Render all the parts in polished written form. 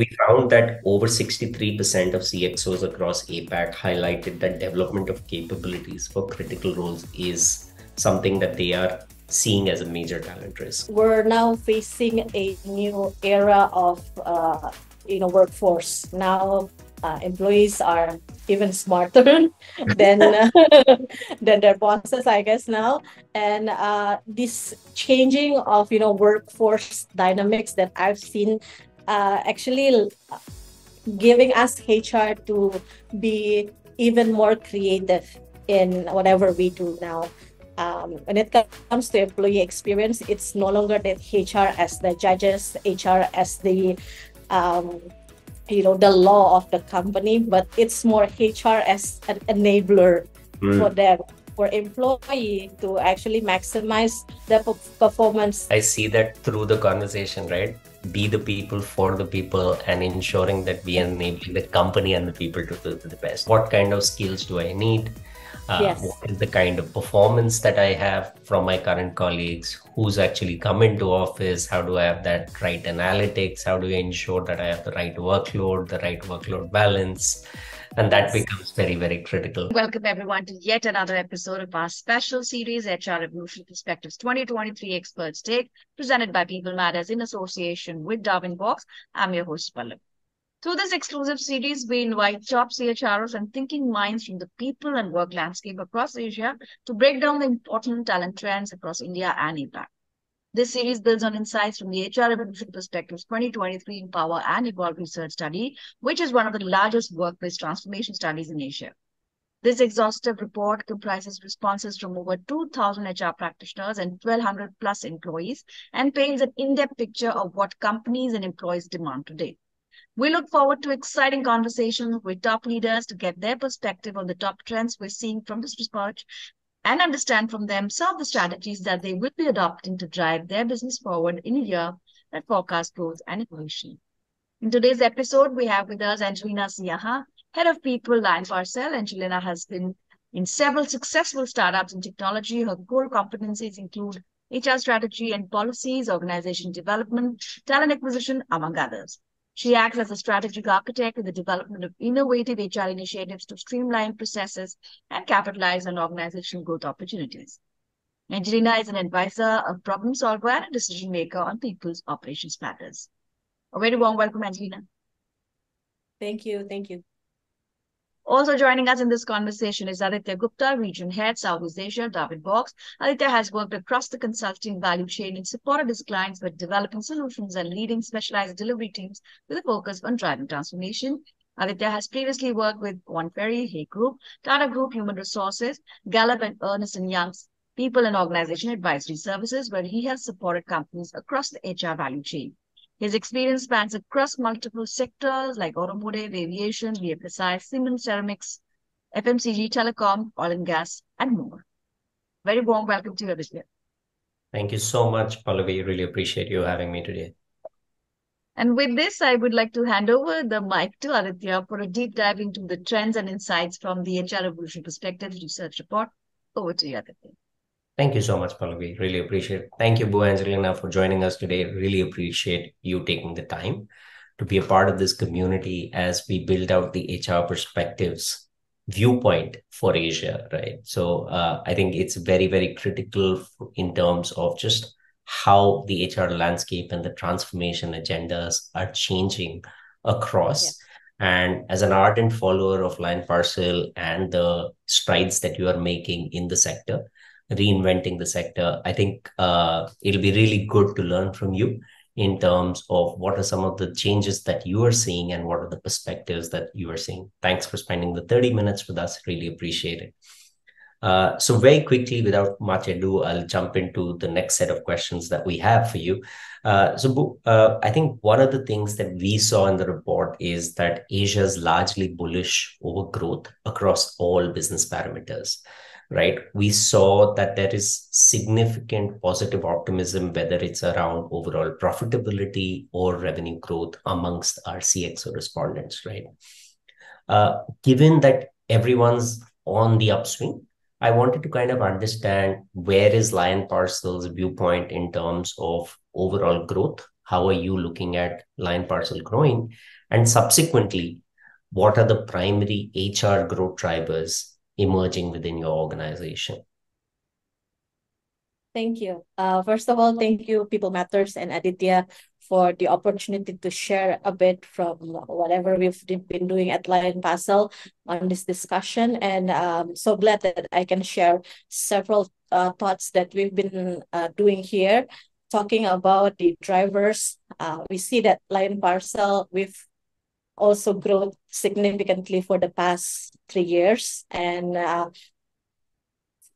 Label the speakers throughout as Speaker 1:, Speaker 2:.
Speaker 1: We found that over 63% of CXOs across APAC highlighted that development of capabilities for critical roles is something that they are seeing as a major talent risk.
Speaker 2: We're now facing a new era of workforce. Now employees are even smarter than than their bosses, I guess now. And this changing of workforce dynamics that I've seen actually giving us HR to be even more creative in whatever we do now. When it comes to employee experience, it's no longer that HR as the judges, HR as the the law of the company, but it's more HR as an enabler for them, for employee to actually maximize their performance.
Speaker 1: I see that through the conversation, right? Be the people for the people and ensuring that we enable the company and the people to do the best. What kind of skills do I need?
Speaker 2: Yes.
Speaker 1: What is the kind of performance that I have from my current colleagues? Who's actually come into office? How do I have that right analytics? How do I ensure that I have the right workload balance? And that becomes very, very critical.
Speaker 3: Welcome everyone to yet another episode of our special series, HR Revolution Perspectives 2023 Experts Take, presented by People Matters in association with Darwinbox. I'm your host, Pallav. Through this exclusive series, we invite top CHROs and thinking minds from the people and work landscape across Asia to break down the important talent trends across India and APAC. This series builds on insights from the HR Revolution Perspectives 2023 Empower and Evolve Research Study, which is one of the largest workplace transformation studies in Asia. This exhaustive report comprises responses from over 2,000 HR practitioners and 1,200 plus employees and paints an in-depth picture of what companies and employees demand today. We look forward to exciting conversations with top leaders to get their perspective on the top trends we're seeing from this research and understand from them some of the strategies that they will be adopting to drive their business forward in a year that forecasts growth and innovation. In today's episode, we have with us Angelina Siahaan, Head of People at Parcel. Angelina has been in several successful startups in technology. Her core competencies include HR strategy and policies, organization development, talent acquisition, among others. She acts as a strategic architect in the development of innovative HR initiatives to streamline processes and capitalize on organizational growth opportunities. Angelina is an advisor, a problem solver, and a decision maker on people's operations matters. A very warm welcome, Angelina.
Speaker 2: Thank you. Thank you.
Speaker 3: Also joining us in this conversation is Aditya Gupta, Region Head, Southeast Asia, Darwinbox. Aditya has worked across the consulting value chain and supported his clients with developing solutions and leading specialized delivery teams with a focus on driving transformation. Aditya has previously worked with One Ferry, Hay Group, Tata Group Human Resources, Gallup and Ernst & Young's People and Organization Advisory Services, where he has supported companies across the HR value chain. His experience spans across multiple sectors like automotive, aviation, BFSI, Siemens Ceramics, FMCG, telecom, oil and gas, and more. Very warm welcome to you, Aditya.
Speaker 1: Thank you so much, Pallavi. Really appreciate you having me today.
Speaker 3: And with this, I would like to hand over the mic to Aditya for a deep dive into the trends and insights from the HR Revolution Perspectives Research Report. Over to you, Aditya.
Speaker 1: Thank you so much, Pallavi. Really appreciate it. Thank you, Bu Angelina, for joining us today. Really appreciate you taking the time to be a part of this community as we build out the HR perspectives viewpoint for Asia, right? So I think it's very, very critical in terms of just how the HR landscape and the transformation agendas are changing across. Yeah. And as an ardent follower of Lion Parcel and the strides that you are making in the sector, reinventing the sector, I think it'll be really good to learn from you in terms of what are some of the changes that you are seeing and what are the perspectives that you are seeing. Thanks for spending the 30 minutes with us. Really appreciate it. So very quickly, without much ado, I'll jump into the next set of questions that we have for you. I think one of the things that we saw in the report is that Asia is largely bullish over growth across all business parameters. Right, we saw that there is significant positive optimism, whether it's around overall profitability or revenue growth amongst our CXO respondents, right? Given that everyone's on the upswing, I wanted to kind of understand where is Lion Parcel's viewpoint in terms of overall growth How are you looking at Lion Parcel growing? And subsequently, what are the primary HR growth drivers emerging within your organization?
Speaker 2: Thank you. First of all, thank you, People Matters and Aditya, for the opportunity to share a bit from whatever we've been doing at Lion Parcel on this discussion. And so glad that I can share several thoughts that we've been doing here. Talking about the drivers, we see that Lion Parcel, we've also grown significantly for the past 3 years. And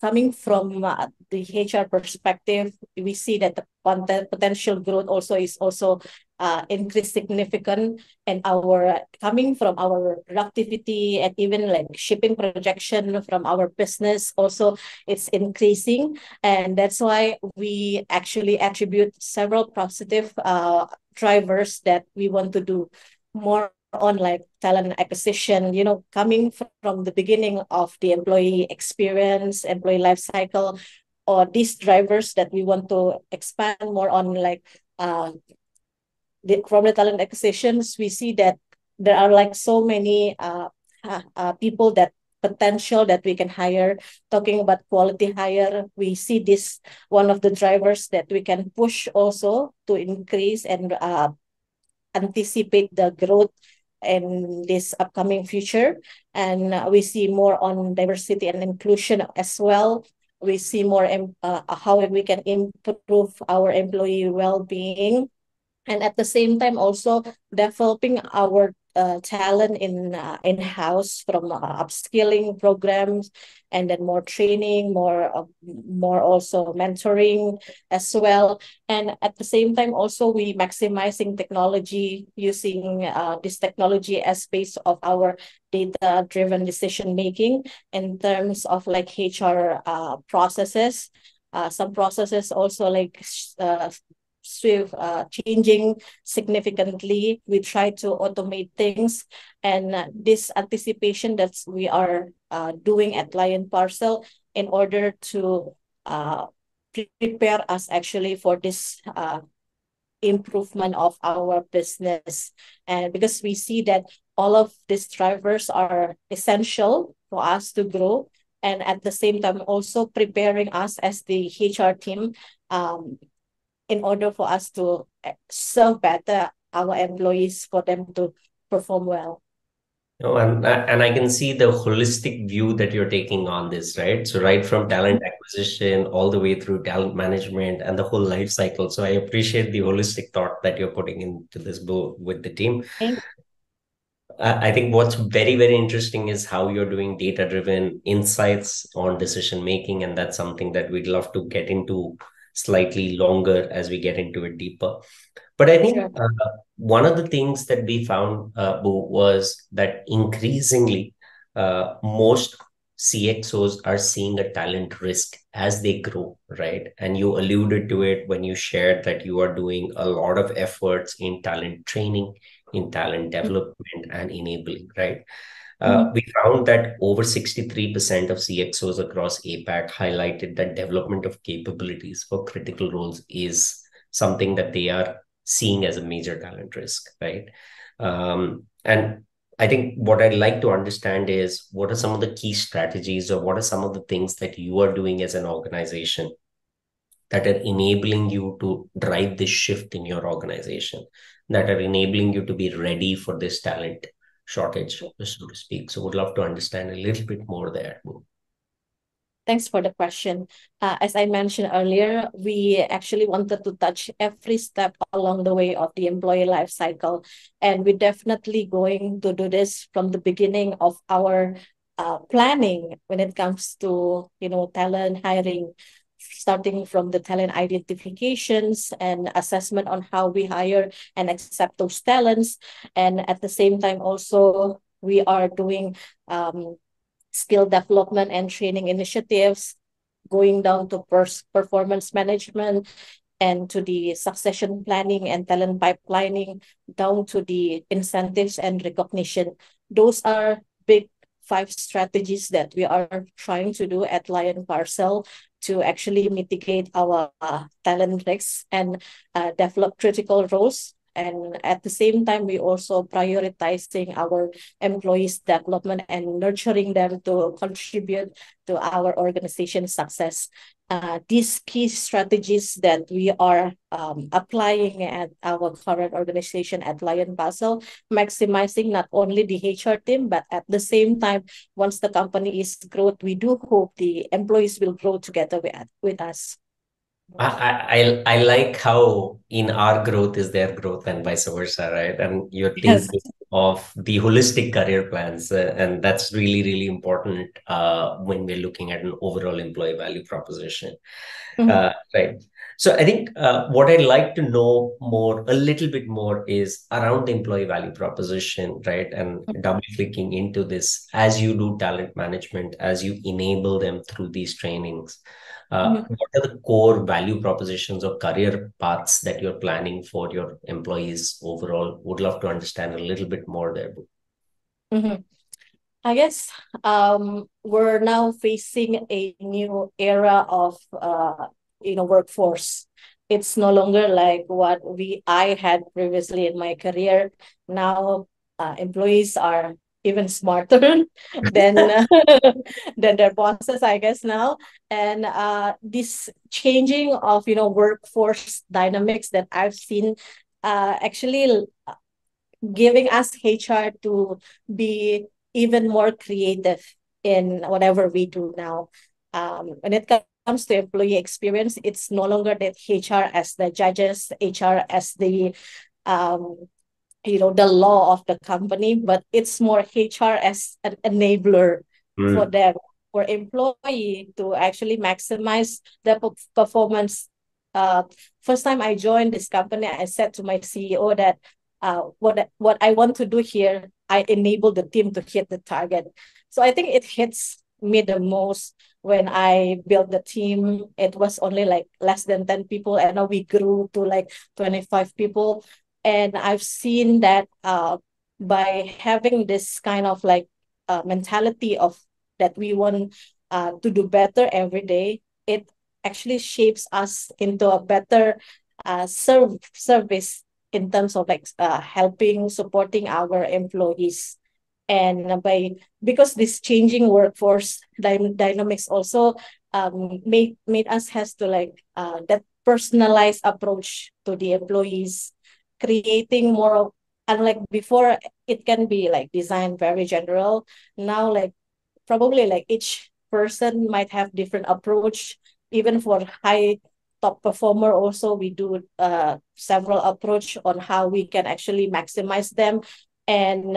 Speaker 2: coming from the HR perspective, we see that the potential growth is also increased significant, and our coming from our productivity and even like shipping projection from our business also it's increasing, and that's why we actually attribute several positive drivers that we want to do more on like talent acquisition, coming from the beginning of the employee experience, employee life cycle, or these drivers that we want to expand more on, like from the talent acquisitions, we see that there are like so many people that potential that we can hire. Talking about quality hire, we see this one of the drivers that we can push also to increase and anticipate the growth in this upcoming future. And we see more on diversity and inclusion as well. We see more how we can improve our employee well-being, and at the same time also developing our talent in-house from upskilling programs, and then more training, more also mentoring as well. And at the same time also we maximizing technology, using this technology as base of our data-driven decision making in terms of like HR processes. Some processes also like changing significantly. We try to automate things, and this anticipation that we are doing at Lion Parcel in order to prepare us actually for this improvement of our business. And because we see that all of these drivers are essential for us to grow, and at the same time also preparing us as the HR team in order for us to serve better our employees, for them to perform well.
Speaker 1: Oh, and I can see the holistic view that you're taking on this, right? So right from talent acquisition all the way through talent management and the whole life cycle. So I appreciate the holistic thought that you're putting into this book with the team.
Speaker 2: Thank
Speaker 1: I think what's very, very interesting is how you're doing data-driven insights on decision making, and that's something that we'd love to get into slightly longer as we get into it deeper. But I think
Speaker 2: Sure.
Speaker 1: one of the things that we found, Boo, was that increasingly most CXOs are seeing a talent risk as they grow, right? And you alluded to it when you shared that you are doing a lot of efforts in talent training, in talent development, and enabling, right? We found that over 63% of CXOs across APAC highlighted that development of capabilities for critical roles is something that they are seeing as a major talent risk, right? And I think what I'd like to understand is what are some of the key strategies, or what are some of the things that you are doing as an organization that are enabling you to drive this shift in your organization, that are enabling you to be ready for this talent shortage, so to speak. So would love to understand a little bit more there.
Speaker 2: Thanks for the question. As I mentioned earlier, we actually wanted to touch every step along the way of the employee life cycle. And we're definitely going to do this from the beginning of our planning when it comes to, talent hiring, starting from the talent identifications and assessment on how we hire and accept those talents. And at the same time, also, we are doing skill development and training initiatives, going down to performance management and to the succession planning and talent pipelining, down to the incentives and recognition. Those are big 5 strategies that we are trying to do at Lion Parcel. to actually mitigate our talent risks and develop critical roles. And at the same time, we also prioritizing our employees' development and nurturing them to contribute to our organization's success. These key strategies that we are applying at our current organization at Lion Parcel, maximizing not only the HR team, but at the same time, once the company is growth, we do hope the employees will grow together with us.
Speaker 1: I like how in our growth is their growth and vice versa, right? And you're
Speaker 2: Yes.
Speaker 1: thinking of the holistic career plans, and that's really, really important when we're looking at an overall employee value proposition. Right. So I think what I'd like to know more, a little bit more, is around the employee value proposition, right? And double clicking into this as you do talent management, as you enable them through these trainings. What are the core value propositions or career paths that you're planning for your employees overall? Would love to understand a little bit more there.
Speaker 2: Mm-hmm. I guess we're now facing a new era of workforce. It's no longer like what I had previously in my career. Now employees are even smarter than than their bosses, I guess now. And this changing of workforce dynamics that I've seen actually giving us HR to be even more creative in whatever we do now. When it comes to employee experience, it's no longer that HR as the judges, HR as the the law of the company, but it's more HR as an enabler for them, for employee to actually maximize their performance. First time I joined this company, I said to my CEO that what I want to do here, I enable the team to hit the target. So I think it hits me the most when I built the team. It was only like less than 10 people, and now we grew to like 25 people. And I've seen that by having this kind of like mentality of that we want to do better every day, it actually shapes us into a better service in terms of like helping, supporting our employees. And because this changing workforce dynamics also made us has to like that personalized approach to the employees, creating more, unlike before it can be like designed very general. Now like probably like each person might have different approach. Even for high top performer also, we do several approach on how we can actually maximize them. And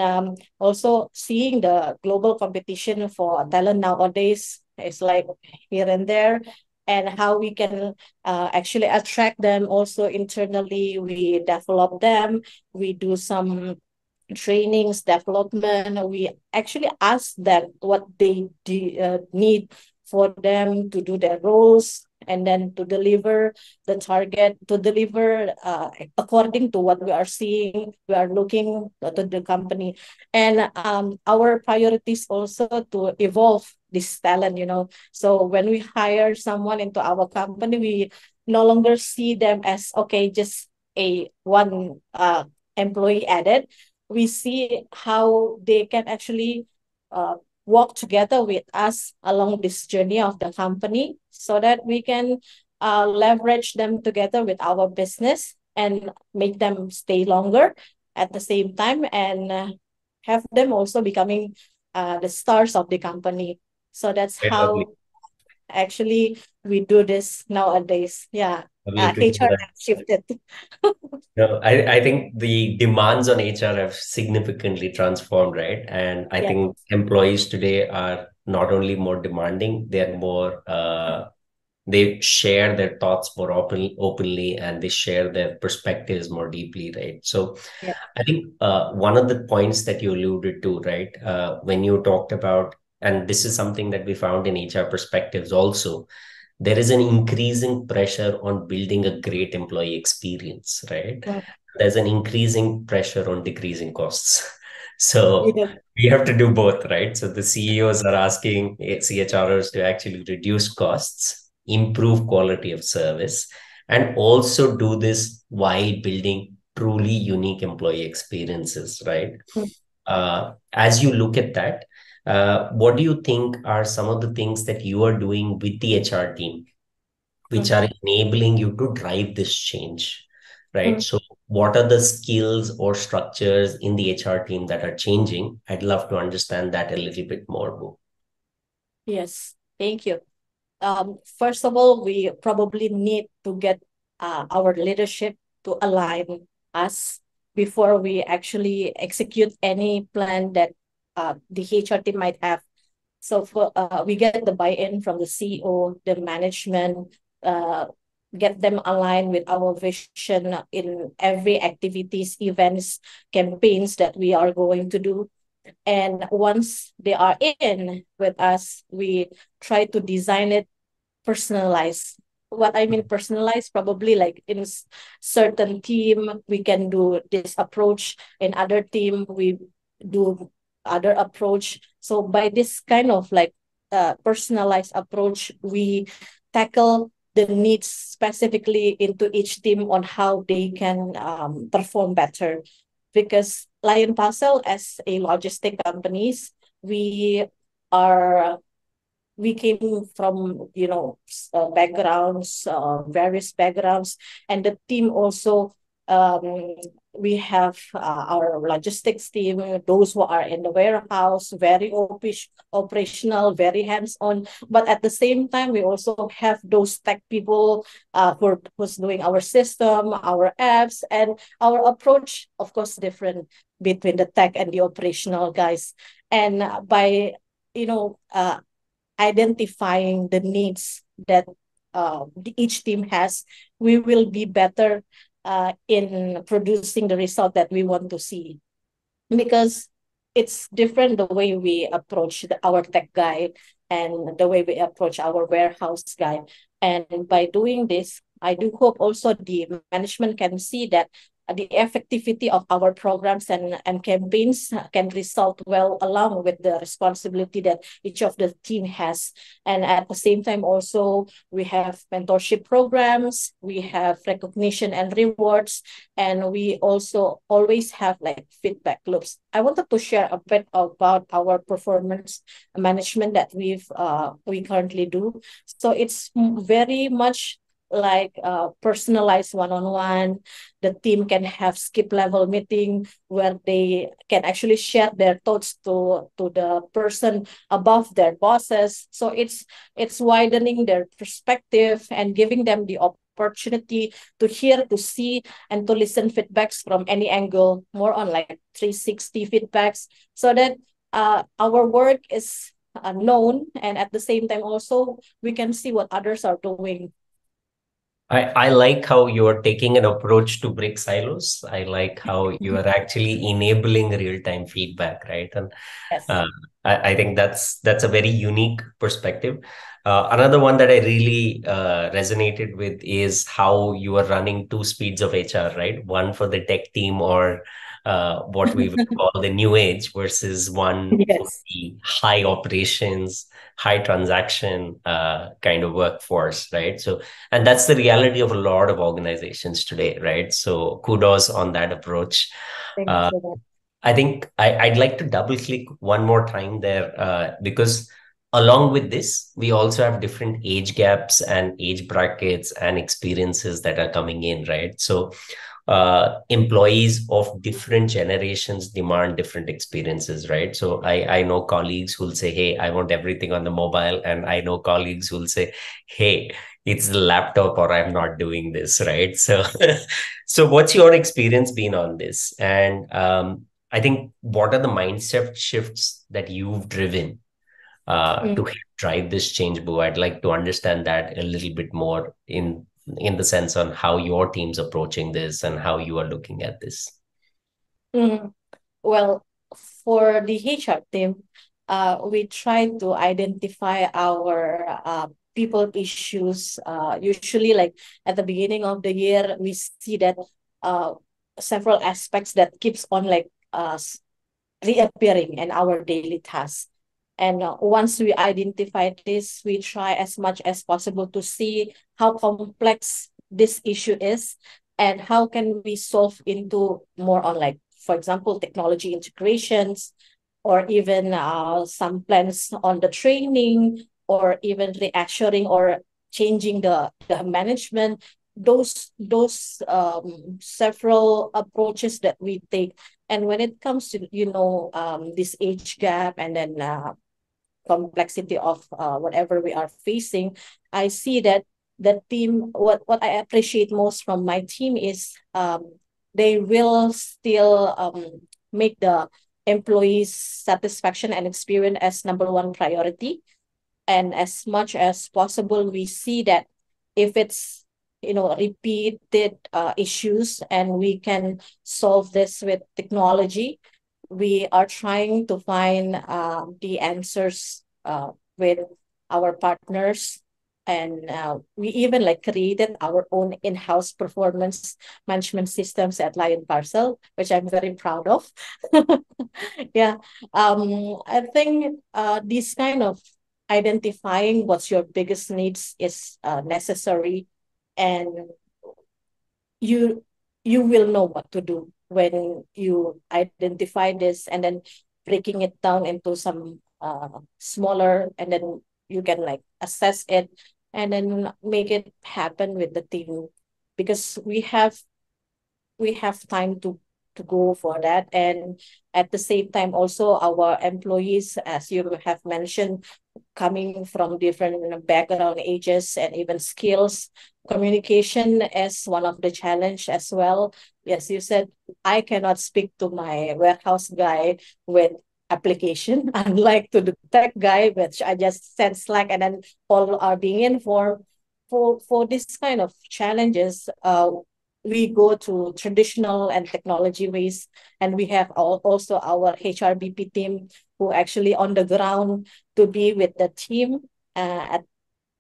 Speaker 2: also seeing the global competition for talent nowadays is like here and there, and how we can actually attract them also internally. We develop them, we do some trainings, development. We actually ask them what they need for them to do their roles, and then to deliver the target, to deliver according to what we are seeing, we are looking to the company. And our priorities also to evolve this talent, So when we hire someone into our company, we no longer see them as, okay, just a one employee added. We see how they can actually walk together with us along this journey of the company, so that we can leverage them together with our business and make them stay longer at the same time, and have them also becoming the stars of the company. So that's how actually we do this nowadays. Yeah. HR have shifted.
Speaker 1: No, I think the demands on HR have significantly transformed, right? And I think employees today are not only more demanding, they're more they share their thoughts more openly, and they share their perspectives more deeply, right? So I think one of the points that you alluded to, right, when you talked about, and this is something that we found in HR perspectives also, there is an increasing pressure on building a great employee experience, right? There's an increasing pressure on decreasing costs. So we have to do both, right? So the CEOs are asking CHROs to actually reduce costs, improve quality of service, and also do this while building truly unique employee experiences, right?
Speaker 2: Mm.
Speaker 1: As you look at that, what do you think are some of the things that you are doing with the HR team which
Speaker 2: Mm.
Speaker 1: are enabling you to drive this change, right?
Speaker 2: Mm.
Speaker 1: So, what are the skills or structures in the HR team that are changing? I'd love to understand that a little bit more, Boo.
Speaker 2: Yes, thank you. First of all, we probably need to get our leadership to align us before we actually execute any plan that the HR team might have. So we get the buy-in from the CEO, the management, uh, get them aligned with our vision in every activities, events, campaigns that we are going to do. And once they are in with us, we try to design it personalized. What I mean personalized, probably like in certain team, we can do this approach. In other team, we do other approach. So by this kind of like personalized approach, we tackle the needs specifically into each team on how they can perform better. Because Lion Parcel as a logistic companies, we are we came from backgrounds, various backgrounds, and the team also, um, we have our logistics team, those who are in the warehouse, very operational, very hands-on, but at the same time we also have those tech people who's doing our system, our apps, and our approach of course different between the tech and the operational guys. And by you know identifying the needs that each team has, we will be better in producing the result that we want to see. Because it's different the way we approach our tech guy and the way we approach our warehouse guy. And by doing this, I do hope also the management can see that the effectivity of our programs and campaigns can result well along with the responsibility that each of the team has. And at the same time, also, we have mentorship programs, we have recognition and rewards, and we also always have like feedback loops. I wanted to share a bit about our performance management that we currently do. So it's very much like personalized one-on-one. The team can have skip level meeting where they can actually share their thoughts to the person above their bosses. So it's widening their perspective and giving them the opportunity to hear, to see, and to listen feedbacks from any angle, more on like 360 feedbacks, so that our work is known, and at the same time also we can see what others are doing.
Speaker 1: I like how you're taking an approach to break silos. I like how you are actually enabling real-time feedback, right? And
Speaker 2: Yes.
Speaker 1: uh, I think that's a very unique perspective. Another one that I really resonated with is how you are running two speeds of HR, right? One for the tech team, or what we would call the new age, versus one for
Speaker 2: Yes.
Speaker 1: the high operations, high transaction kind of workforce, right? So, and that's the reality of a lot of organizations today, right? So kudos on that approach.
Speaker 2: Thank you
Speaker 1: Uh,
Speaker 2: so much.
Speaker 1: I think I'd like to double click one more time there, because along with this, we also have different age gaps and age brackets and experiences that are coming in, right? So employees of different generations demand different experiences, right? So I know colleagues who'll say, hey, I want everything on the mobile. And I know colleagues who'll say, hey, it's the laptop or I'm not doing this, right? So, so what's your experience been on this? And I think what are the mindset shifts that you've driven to
Speaker 2: Mm.
Speaker 1: drive this change, Boo? I'd like to understand that a little bit more in the sense on how your team's approaching this and how you are looking at this.
Speaker 2: Mm. Well, for the HR team, we try to identify our people issues. Usually, like at the beginning of the year, we see that uh, several aspects that keeps on like reappearing in our daily tasks. And once we identify this, we try as much as possible to see how complex this issue is and how can we solve into more on, like, for example, technology integrations, or even some plans on the training, or even reassuring or changing the management. Those several approaches that we take. And when it comes to this age gap, and then complexity of whatever we are facing, I see that the team, what I appreciate most from my team is they will still make the employees' satisfaction and experience as number one priority. And as much as possible, we see that if it's repeated issues and we can solve this with technology, we are trying to find the answers with our partners. And we even like created our own in-house performance management systems at Lion Parcel, which I'm very proud of. Yeah. I think this kind of identifying what's your biggest needs is necessary, and you you will know what to do when you identify this, and then breaking it down into some smaller, and then you can like assess it and then make it happen with the team, because we have time to go for that. And at the same time also, our employees, as you have mentioned, coming from different background, ages, and even skills. Communication is one of the challenge as well. Yes, you said I cannot speak to my warehouse guy with application, unlike to the tech guy, which I just send Slack and then all are being informed. For this kind of challenges, we go to traditional and technology ways, and we have also our HRBP team who actually on the ground to be with the team at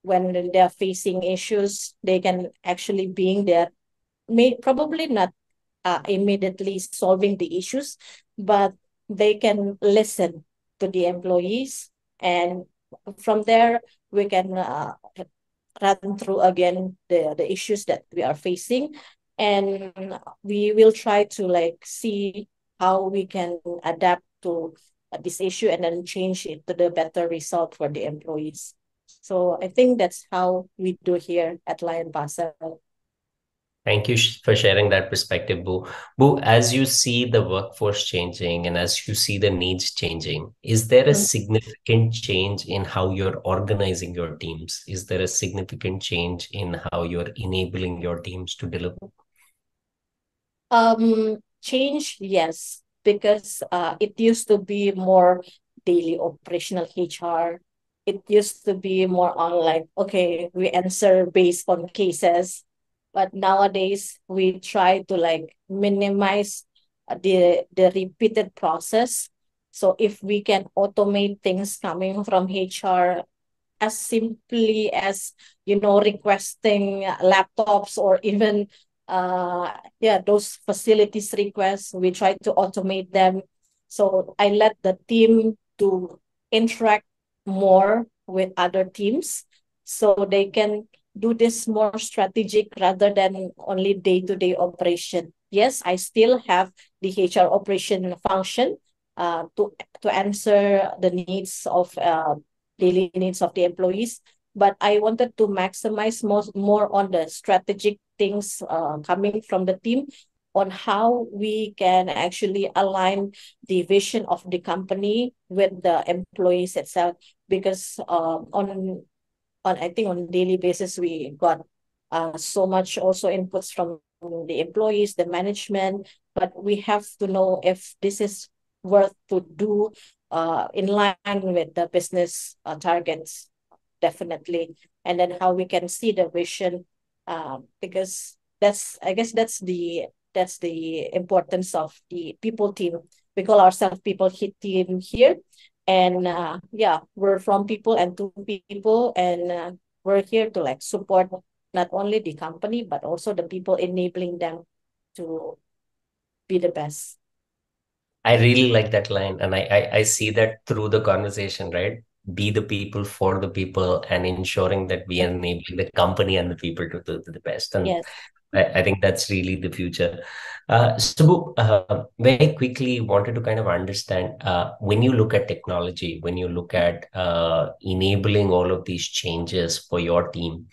Speaker 2: when they're facing issues. They can actually being there, may probably not immediately solving the issues, but they can listen to the employees, and from there we can run through again the issues that we are facing, and we will try to like see how we can adapt to this issue and then change it to the better result for the employees. So I think that's how we do here at Lion Basel.
Speaker 1: Thank you for sharing that perspective, Boo. Boo, as you see the workforce changing and as you see the needs changing, is there a significant change in how you're organizing your teams? Is there a significant change in how you're enabling your teams to deliver?
Speaker 2: Change, yes, because it used to be more daily operational HR. It used to be more on like, okay, we answer based on cases, but nowadays we try to like minimize the repeated process. So if we can automate things coming from HR, as simply as requesting laptops, or even those facilities requests, we try to automate them. So I let the team to interact more with other teams, so they can do this more strategic rather than only day-to-day operation. Yes, I still have the HR operation function to answer the needs of daily needs of the employees, but I wanted to maximize more on the strategic things coming from the team, on how we can actually align the vision of the company with the employees itself. Because on I think on daily basis we got so much also inputs from the employees, the management, but we have to know if this is worth to do in line with the business targets, definitely. And then how we can see the vision, because I guess that's the importance of the people team. We call ourselves people team here, and we're from people and to people, and we're here to like support not only the company but also the people, enabling them to be the best.
Speaker 1: I really like that line, and I see that through the conversation, right? Be the people for the people, and ensuring that we are enabling the company and the people to do the best. And
Speaker 2: Yes.
Speaker 1: I think that's really the future. So, very quickly, wanted to kind of understand when you look at technology, when you look at enabling all of these changes for your team,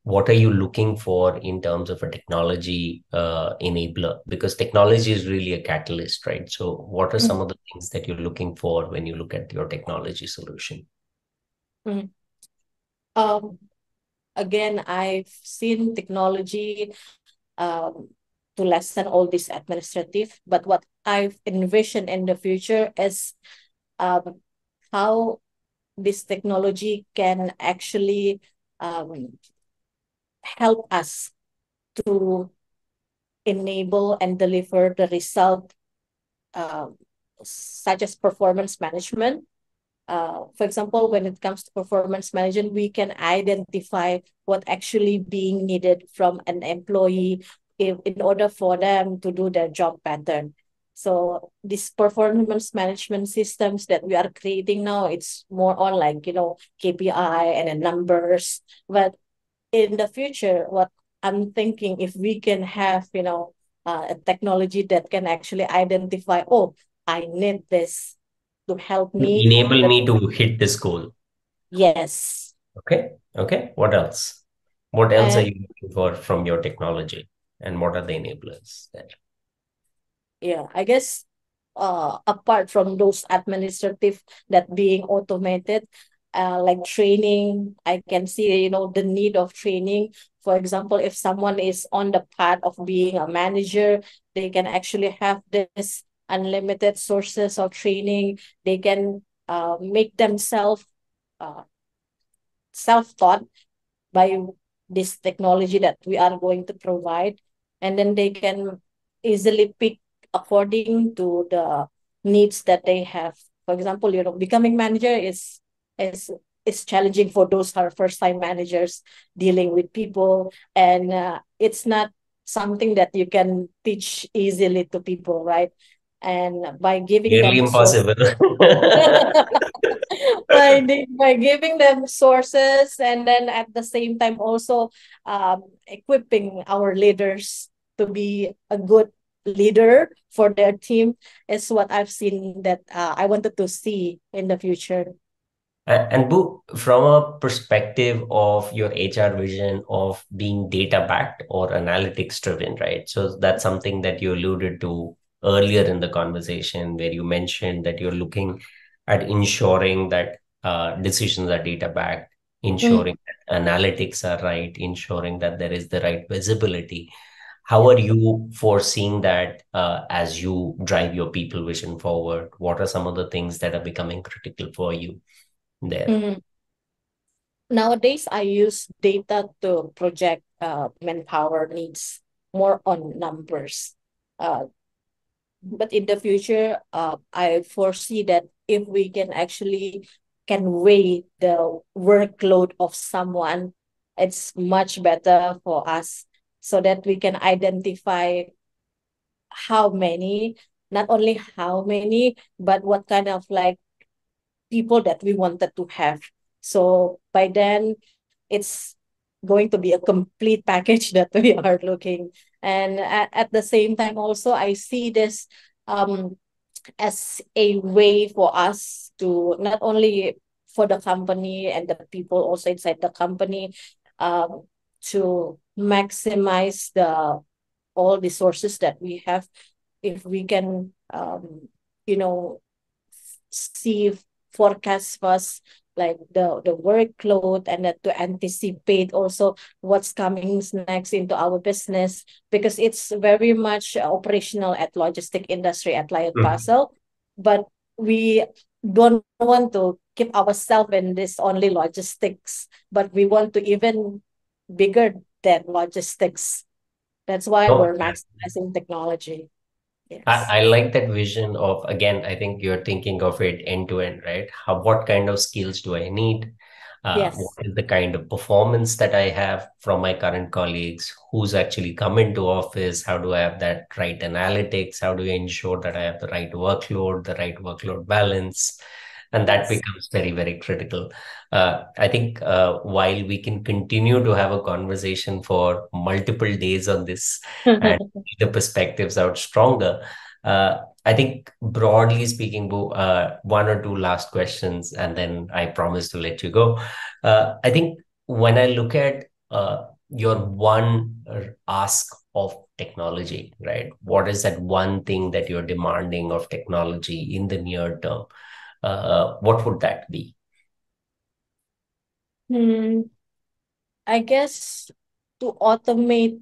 Speaker 1: what are you looking for in terms of a technology enabler? Because technology is really a catalyst, right? So, what are some
Speaker 2: Mm,
Speaker 1: of the things that you're looking for when you look at your technology solution?
Speaker 2: mm. Um, Again, I've seen technology to lessen all this administrative, but what I've envisioned in the future is um, how this technology can actually um, help us to enable and deliver the result, um, such as performance management. For example, when it comes to performance management, we can identify what actually being needed from an employee in order for them to do their job pattern. So these performance management systems that we are creating now, it's more on like, KPI and the numbers. But in the future, what I'm thinking, if we can have, a technology that can actually identify, oh, I need this to help me.
Speaker 1: Enable me to hit this goal.
Speaker 2: Yes.
Speaker 1: Okay. Okay. What else? What else are
Speaker 2: And
Speaker 1: you looking for from your technology? And what are the enablers there?
Speaker 2: yeah, I guess apart from those administrative that being automated, like training, I can see, the need of training. For example, if someone is on the path of being a manager, they can actually have this unlimited sources of training. They can make themselves uh, self-taught by this technology that we are going to provide, and then they can easily pick according to the needs that they have. For example, becoming manager is is challenging for those who are first time managers dealing with people, and it's not something that you can teach easily to people, right? And by giving
Speaker 1: Nearly
Speaker 2: them source
Speaker 1: impossible.
Speaker 2: by giving them sources, and then at the same time also equipping our leaders to be a good leader for their team is what I've seen that I wanted to see in the future.
Speaker 1: And Boo, from a perspective of your HR vision of being data backed or analytics driven, right? So that's something that you alluded to earlier in the conversation, where you mentioned that you're looking at ensuring that decisions are data backed,
Speaker 2: Mm,
Speaker 1: ensuring that analytics are right, ensuring that there is the right visibility. How are you foreseeing that as you drive your people vision forward? What are some of the things that are becoming critical for you there?
Speaker 2: mm. Nowadays, I use data to project manpower needs more on numbers. Uh, but in the future, I foresee that if we can actually can weigh the workload of someone, it's much better for us, so that we can identify how many, not only how many, but what kind of like people that we wanted to have. So by then, it's going to be a complete package that we are looking. And at the same time, also, I see this um, as a way for us to not only for the company and the people also inside the company, um, to maximize the all the sources that we have. If we can you know see forecast first, like the workload, and that to anticipate also what's coming next into our business, because it's very much operational at logistic industry at Lion
Speaker 1: Mhm.
Speaker 2: Parcel. But we don't want to keep ourselves in this only logistics, but we want to even bigger than logistics. That's why
Speaker 1: No,
Speaker 2: we're maximizing technology. Yes.
Speaker 1: I like that vision of, again, I think you're thinking of it end to end, right? What kind of skills do I need?
Speaker 2: Yes.
Speaker 1: What is the kind of performance that I have from my current colleagues? Who's actually come into office? How do I have that right analytics? How do I ensure that I have the right workload balance? And that
Speaker 2: Yes.
Speaker 1: becomes very, very critical. I think while we can continue to have a conversation for multiple days on this and the perspectives out stronger, I think broadly speaking, Boo, one or two last questions, and then I promise to let you go. I think when I look at your one ask of technology, right? What is that one thing that you're demanding of technology in the near term? What would that be?
Speaker 2: Hmm, I guess to automate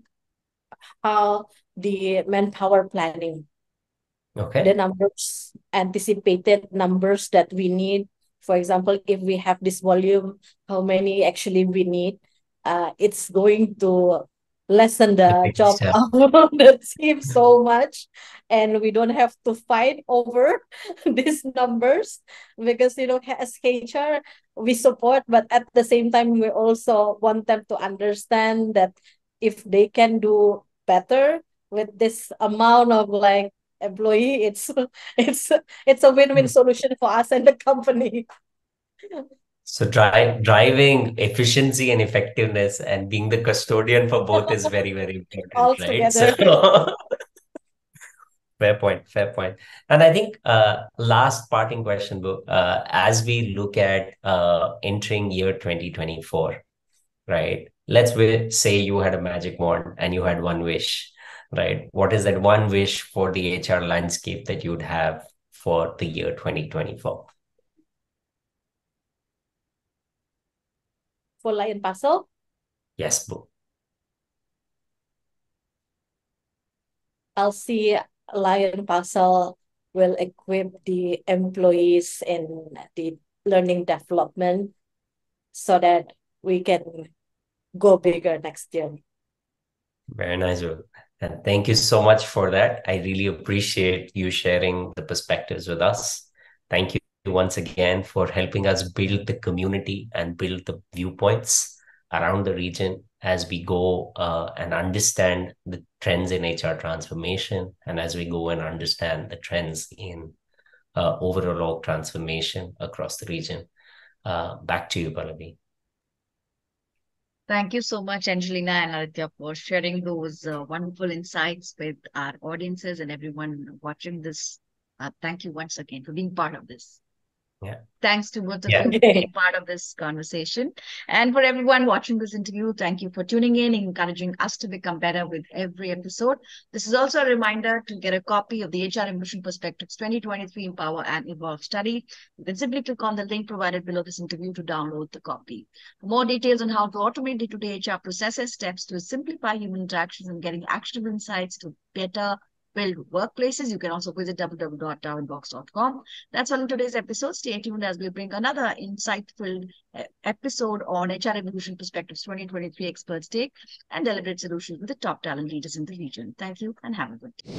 Speaker 2: how the manpower planning, the
Speaker 1: Okay.
Speaker 2: numbers, anticipated numbers that we need. For example, if we have this volume, how many actually we need? It's going to lessen
Speaker 1: The
Speaker 2: the
Speaker 1: big
Speaker 2: job
Speaker 1: step.
Speaker 2: of the team so much, and we don't have to fight over these numbers because as HR we support, but at the same time we also want them to understand that if they can do better with this amount of like employee, it's it's a win-win solution for us and the company.
Speaker 1: So driving efficiency and effectiveness and being the custodian for both is very, very important,
Speaker 2: All
Speaker 1: right? So
Speaker 2: together.
Speaker 1: fair point, fair point. And I think last parting question, Boo, as we look at entering year 2024, right? Say you had a magic wand and you had one wish, right? What is that one wish for the HR landscape that you'd have for the year 2024?
Speaker 2: For Lion Parcel,
Speaker 1: Yes, Boo.
Speaker 2: I'll see Lion Parcel will equip the employees in the learning development so that we can go bigger next year.
Speaker 1: Very nice, Boo. And thank you so much for that. I really appreciate you sharing the perspectives with us. Thank you once again for helping us build the community and build the viewpoints around the region as we go and understand the trends in HR transformation, and as we go and understand the trends in overall transformation across the region. Back to you, Pallavi.
Speaker 3: Thank you so much, Angelina and Aditya, for sharing those wonderful insights with our audiences and everyone watching this. Thank you once again for being part of this.
Speaker 1: Yeah.
Speaker 3: Thanks to both of
Speaker 1: Yeah.
Speaker 3: you for being part of this conversation. And for everyone watching this interview, thank you for tuning in, encouraging us to become better with every episode. This is also a reminder to get a copy of the HR Evolution Perspectives 2023 Empower and Evolve study. You can simply click on the link provided below this interview to download the copy. For more details on how to automate day-to-day HR processes, steps to simplify human interactions and getting actionable insights to better build workplaces, you can also visit www.darwinbox.com. That's all in today's episode. Stay tuned as we bring another insightful episode on HR Evolution Perspectives 2023 Experts Take and Deliberate Solutions with the top talent leaders in the region. Thank you and have a good day.